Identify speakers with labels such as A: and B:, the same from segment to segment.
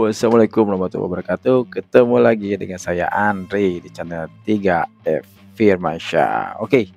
A: Assalamualaikum warahmatullahi wabarakatuh. Ketemu lagi dengan saya Andre di channel 3F Firmansyah. Oke,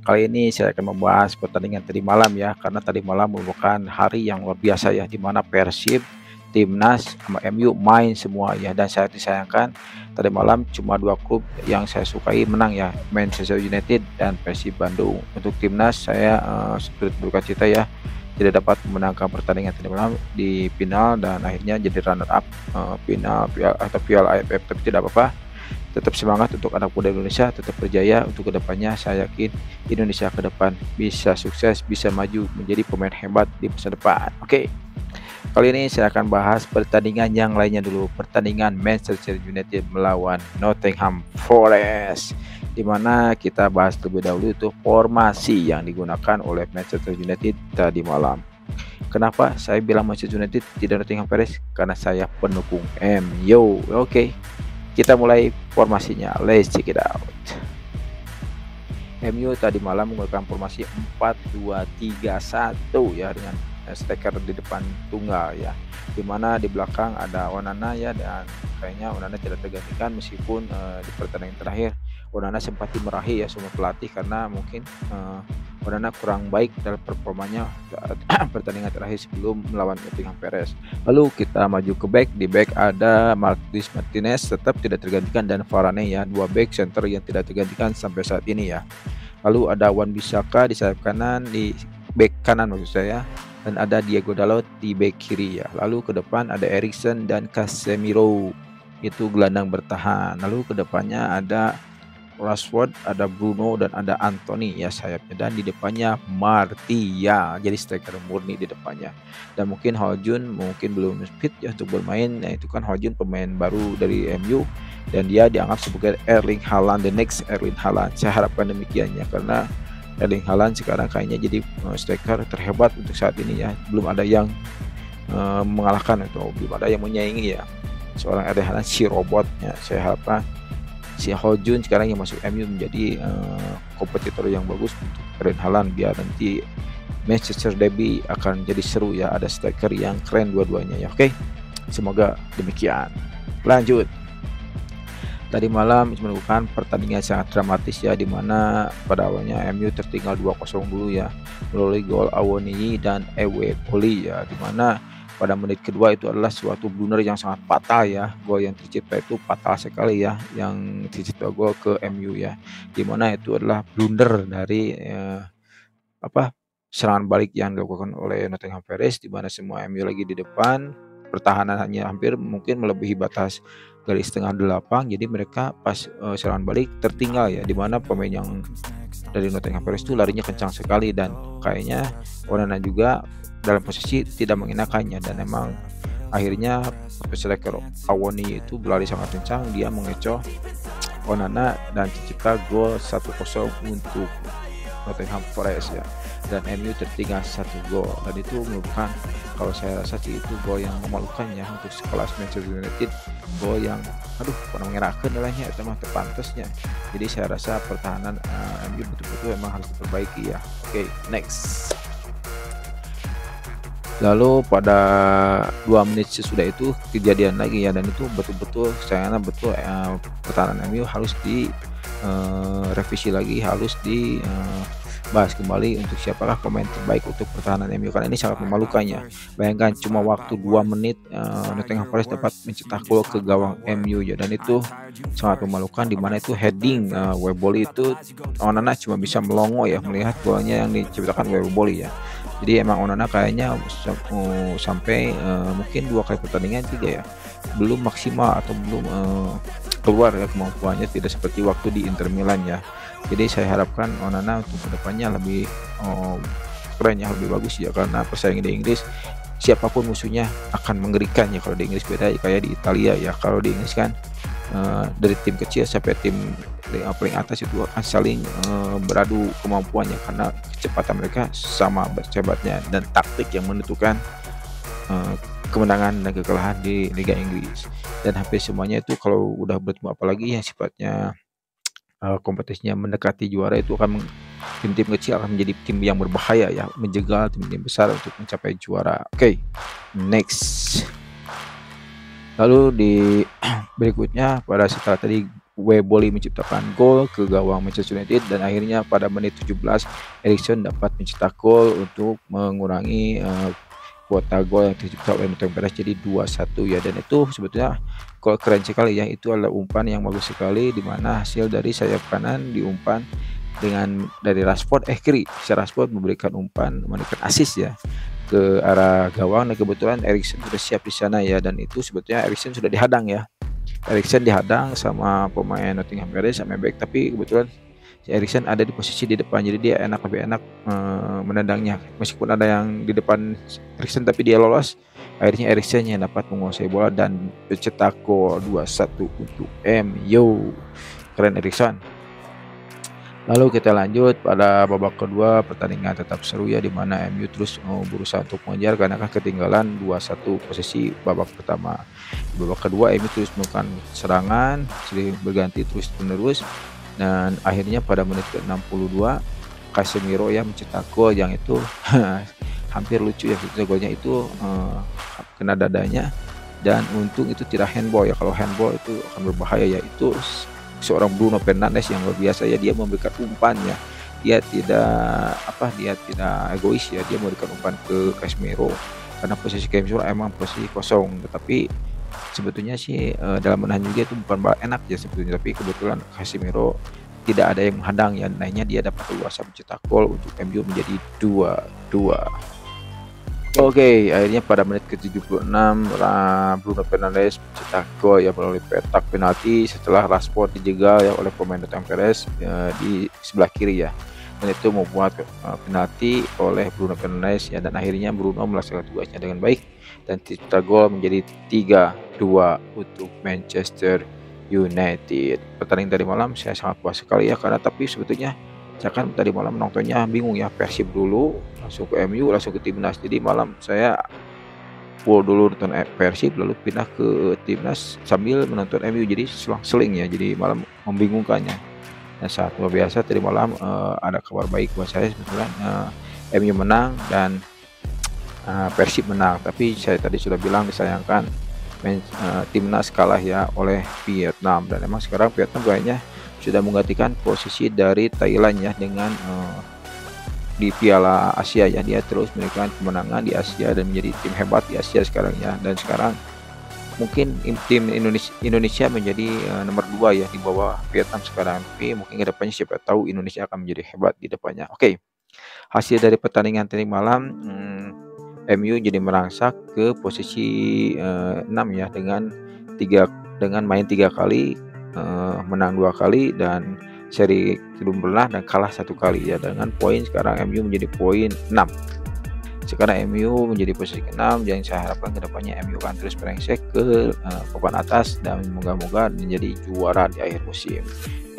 A: kali ini saya akan membahas pertandingan tadi malam ya, karena tadi malam merupakan hari yang luar biasa ya, di mana Persib, Timnas, sama MU main semua ya. Dan saya disayangkan tadi malam cuma dua klub yang saya sukai menang ya, Manchester United dan Persib Bandung. Untuk Timnas saya berduka cita ya, tidak dapat memenangkan pertandingan tadi malam di final dan akhirnya jadi runner up final Piala AFF. Tapi tidak apa-apa, tetap semangat untuk anak muda Indonesia, tetap berjaya untuk kedepannya. Saya yakin Indonesia ke depan bisa sukses, bisa maju menjadi pemain hebat di masa depan. Oke, kali ini saya akan bahas pertandingan yang lainnya dulu. Pertandingan Manchester United melawan Nottingham Forest, dimana kita bahas terlebih dahulu itu formasi yang digunakan oleh Manchester United tadi malam. Kenapa saya bilang Manchester United tidak Nottingham Forest? Karena saya pendukung MU. Oke, kita mulai formasinya. Let's check it out. MU tadi malam menggunakan formasi 4-2-3-1 ya, dengan striker di depan tunggal ya, dimana di belakang ada Onana ya, dan kayaknya Onana tidak tergantikan meskipun di pertandingan terakhir Onana sempat dimarahi ya semua pelatih karena mungkin Onana kurang baik dalam performanya pertandingan terakhir sebelum melawan Nottingham Forest. Lalu kita maju ke back, di back ada Martinez tetap tidak tergantikan dan Varane ya, dua back center yang tidak tergantikan sampai saat ini ya. Lalu ada Wan-Bissaka di sayap kanan, di back kanan maksud saya, dan ada Diego Dalot di back kiri ya. Lalu ke depan ada Eriksen dan Casemiro, itu gelandang bertahan. Lalu ke depannya ada Rashford, ada Bruno, dan ada Anthony ya sayapnya, dan di depannya Martial, jadi striker murni di depannya. Dan mungkin Hojun mungkin belum fit ya untuk bermain. Nah, itu kan Hojun pemain baru dari MU dan dia dianggap sebagai Erling Haaland, the next Erling Haaland. Saya harapkan demikian ya, karena Erling Haaland sekarang kayaknya jadi striker terhebat untuk saat ini ya. Belum ada yang mengalahkan atau belum ada yang menyaingi ya seorang Erling Haaland, si robotnya. Saya harapkan si Hojun sekarang yang masuk MU menjadi kompetitor yang bagus untuk Erling Haaland, biar nanti Manchester Derby akan jadi seru ya, ada striker yang keren dua-duanya ya. Oke, semoga demikian. Lanjut, tadi malam menemukan pertandingan sangat dramatis ya, dimana pada awalnya MU tertinggal 2-0 dulu ya melalui gol Awoniyi dan Eweboli ya, dimana pada menit kedua itu adalah suatu blunder yang sangat fatal ya. Gol yang tercipta itu fatal sekali ya, yang tercipta gol ke MU ya, dimana itu adalah blunder dari serangan balik yang dilakukan oleh Nottingham Forest, dimana semua MU lagi di depan, pertahanannya hampir mungkin melebihi batas garis tengah 8. Jadi mereka pas serangan balik tertinggal ya, dimana pemain yang dari Nottingham Forest itu larinya kencang sekali, dan kayaknya Onana juga dalam posisi tidak mengenakannya, dan emang akhirnya striker Awoniyi itu berlari sangat kencang, dia mengecoh Onana dan tercipta gol 1-0 untuk Nottingham Forest ya, dan MU tertinggal 1 gol. Dan itu merupakan, kalau saya rasa sih itu gol yang memalukan ya untuk sekelas Manchester United, gol yang kurang mengerahkan nilainya itu mah terpantasnya. Jadi saya rasa pertahanan MU betul-betul memang harus diperbaiki ya. Oke, next. Lalu pada 2 menit sesudah itu kejadian lagi ya, dan itu betul-betul sayangnya betul pertahanan MU harus di revisi lagi, harus dibahas kembali untuk siapakah pemain terbaik untuk pertahanan MU, karena ini sangat memalukannya. Bayangkan cuma waktu 2 menit Nottingham Forest dapat mencetak gol ke gawang MU ya, dan itu sangat memalukan, dimana itu heading Eweboli itu Onana cuma bisa melongo ya melihat golnya yang diciptakan Eweboli ya. Jadi emang Onana kayaknya sampai mungkin 2 kali pertandingan 3 ya belum maksimal atau belum keluar ya kemampuannya, tidak seperti waktu di Inter Milan ya. Jadi saya harapkan Onana untuk kedepannya lebih keren ya, lebih bagus ya, karena persaingan di Inggris siapapun musuhnya akan mengerikan ya. Kalau di Inggris beda ya, kayak di Italia ya. Kalau di Inggris kan dari tim kecil sampai tim paling atas itu akan saling beradu kemampuannya, karena kecepatan mereka sama hebatnya, dan taktik yang menentukan kemenangan dan kekalahan di Liga Inggris. Dan hampir semuanya itu kalau udah bertemu, apalagi yang sifatnya kompetisinya mendekati juara, itu akan tim-tim kecil akan menjadi tim yang berbahaya ya, menjegal tim-tim besar untuk mencapai juara. Oke, next. Lalu di berikutnya setelah tadi Weboli menciptakan gol ke gawang Manchester United dan akhirnya pada menit 17 Erikson dapat mencetak gol untuk mengurangi kuota gol yang tercipta oleh Nottingham Forest jadi 2-1 ya, dan itu sebetulnya gol keren sekali ya. Itu adalah umpan yang bagus sekali di mana hasil dari sayap kanan diumpan dengan dari Rashford kiri. Rashford memberikan assist ya ke arah gawang, dan kebetulan Erikson sudah siap di sana ya, dan itu sebetulnya Erikson sudah dihadang ya. Erikson dihadang sama pemain Nottingham Forest sama back, tapi kebetulan si Erikson ada di posisi di depan, jadi dia lebih enak menendangnya. Meskipun ada yang di depan Erikson tapi dia lolos, akhirnya Erikson yang dapat menguasai bola dan mencetak gol 2-1 untuk MU. Keren Erikson. Lalu kita lanjut pada babak kedua, pertandingan tetap seru ya, di mana MU terus berusaha untuk mengejar karena kan ketinggalan 2-1 posisi babak pertama. Di babak kedua MU terus melakukan serangan sering berganti terus menerus, dan akhirnya pada menit ke-62 Casemiro yang mencetak gol yang itu hampir lucu ya, golnya itu kena dadanya, dan untung itu tidak handball ya. Kalau handball itu akan berbahaya ya. Itu seorang Bruno Fernandes yang luar biasa ya, dia memberikan umpan ya, dia tidak egois ya, dia memberikan umpan ke Casemiro karena posisi Casemiro emang posisi kosong, tetapi sebetulnya sih dalam menahan juga itu bukan enak ya sebetulnya, tapi kebetulan Casemiro tidak ada yang menghadang ya, akhirnya dia dapat luasa mencetak gol untuk MU menjadi 2-2. Oke, akhirnya pada menit ke-76 Bruno Fernandes mencetak gol ya melalui petak penalti setelah Rashford dijegal ya oleh pemain Nottingham Forest di sebelah kiri ya. Dan itu membuat penalti oleh Bruno Fernandes ya, dan akhirnya Bruno melaksanakan tugasnya dengan baik dan cetak gol menjadi 3-2 untuk Manchester United. Pertandingan tadi malam saya sangat puas sekali ya, karena tapi sebetulnya saya kan tadi malam nontonnya bingung ya, Persib dulu langsung ke MU langsung ke timnas, jadi malam saya full dulu nonton Persib lalu pindah ke timnas sambil menonton MU, jadi selang-seling ya, jadi malam membingungkannya. Dan saat luar biasa tadi malam ada kabar baik buat saya sebetulnya, MU menang dan Persib menang, tapi saya tadi sudah bilang disayangkan timnas kalah ya oleh Vietnam, dan emang sekarang Vietnam kayaknya sudah menggantikan posisi dari Thailand ya dengan di Piala Asia ya, dia terus memberikan kemenangan di Asia dan menjadi tim hebat di Asia sekarang ya, dan sekarang mungkin tim Indonesia menjadi nomor 2 ya di bawah Vietnam sekarang, tapi mungkin kedepannya siapa tahu Indonesia akan menjadi hebat di depannya. Oke, hasil dari pertandingan tadi malam, MU jadi merangsak ke posisi 6 ya dengan main 3 kali, menang 2 kali dan seri belum pernah dan kalah 1 kali ya, dengan poin sekarang MU menjadi poin 6. Sekarang MU menjadi posisi ke-6, dan saya harapkan kedepannya MU akan terus melengsek ke papan atas dan moga-moga menjadi juara di akhir musim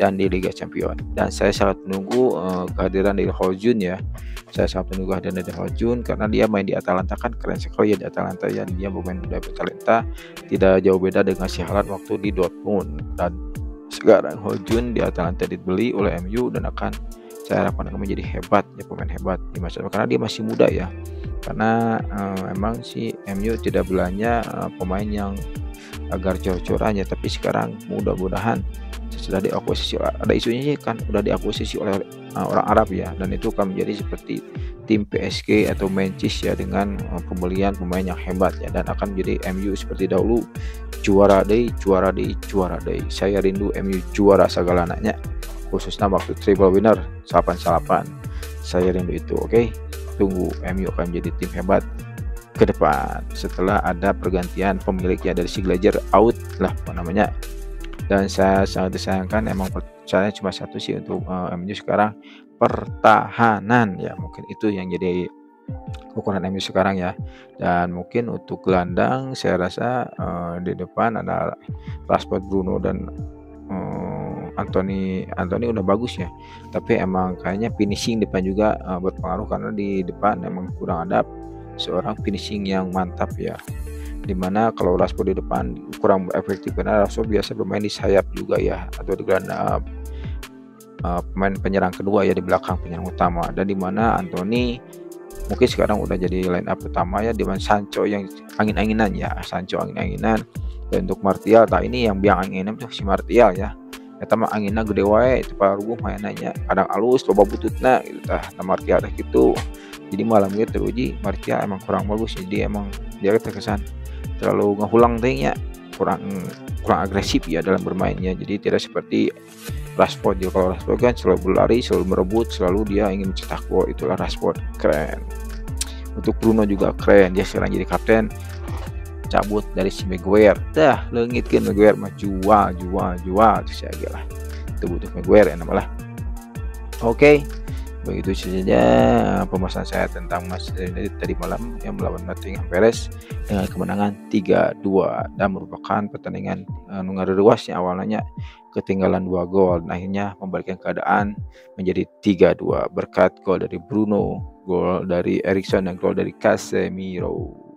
A: dan di Liga Champions. Dan saya sangat menunggu kehadiran dari Ho-Jun ya. Saya sangat menunggu kehadiran dari Ho-Jun karena dia main di Atalanta kan keren sekali ya di Atalanta ya. Dia pemain muda bertalenta, tidak jauh beda dengan si Haaland waktu di Dortmund, dan sekarang Ho-Jun di Atalanta dibeli oleh MU dan saya harapkan akan menjadi hebat ya, pemain hebat di masa depan karena dia masih muda ya. Karena emang si MU tidak belanja pemain yang agar cor-coran ya, tapi sekarang mudah-mudahan sudah diakuisisi, ada isunya sih kan udah diakuisisi oleh orang Arab ya, dan itu akan menjadi seperti tim PSG atau Manchester ya, dengan pembelian pemain yang hebat ya, dan akan menjadi MU seperti dahulu juara deh. Saya rindu MU juara segala anaknya, khususnya waktu triple winner 88. Saya rindu itu. Oke, tunggu, MU akan menjadi tim hebat ke depan setelah ada pergantian pemiliknya dari si Glazer out lah namanya. Dan saya sangat disayangkan, emang saya cuma satu sih untuk MU sekarang, pertahanan ya, mungkin itu yang jadi ukuran MU sekarang ya. Dan mungkin untuk gelandang saya rasa di depan ada Rashford, Bruno dan Anthony udah bagus ya, tapi emang kayaknya finishing depan juga berpengaruh karena di depan emang kurang ada seorang finishing yang mantap ya, dimana kalau Rashford di depan kurang efektif karena Rashford biasa bermain di sayap juga ya, atau di gelandang pemain penyerang kedua ya, di belakang penyerang utama, dan dimana Anthony mungkin sekarang udah jadi line up pertama ya, dengan Sancho yang angin-anginan ya, Sancho angin-anginan Dan untuk Martial tak ini yang biang angin tuh si Martial ya. Eta mah anginna gede wae teu paruguh mainna nya. Kadang alus loba bututna gitu tah. Martial teh kitu. Jadi malam gitu teruji Martial emang kurang bagus, jadi emang dia terkesan terlalu ngehulang teh nya, kurang kurang agresif ya dalam bermainnya. Jadi tidak seperti Rashford ya. Kalau Rashford kan selalu berlari, selalu merebut, selalu dia ingin mencetak gol. Itulah Rashford, keren. Untuk Bruno juga keren, dia sekarang jadi kapten, cabut dari si Maguire. Dah leungitkeun Maguire mah jual terus ya lah. Itu butuh Maguire ya malah. Oke. Begitu saja pembahasan saya tentang Manchester United tadi malam yang melawan Nottingham Forest dengan kemenangan 3-2 dan merupakan pertandingan ngareurewas yang awalnya ketinggalan 2 gol dan akhirnya membalikkan keadaan menjadi 3-2 berkat gol dari Bruno, gol dari Erikson dan gol dari Casemiro.